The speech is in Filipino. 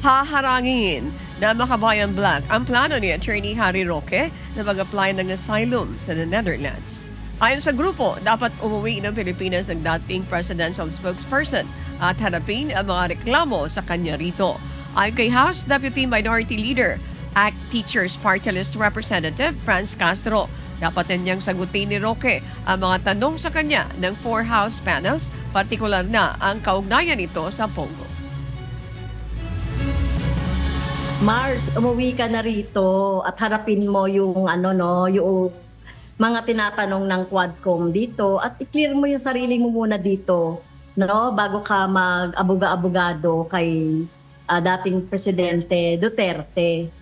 Haharangin na Makabayan Black ang plano ni Attorney Harry Roque na mag-apply ng asylum sa the Netherlands. Ayon sa grupo, dapat umuwi ng Pilipinas ang dating presidential spokesperson at harapin ang mga reklamo sa kanya rito. Ayon kay House Deputy Minority Leader, ACT Teachers Party List Representative Franz Castro, dapat niyang sagutin ni Roque ang mga tanong sa kanya ng 4 House panels, partikular na ang kaugnayan nito sa Pogo. Mars, umuwi ka na rito at harapin mo yung yung mga tinatanong ng Quadcom dito at i-clear mo yung sarili mo muna dito, bago ka mag-abuga-abogado kay dating Presidente Duterte.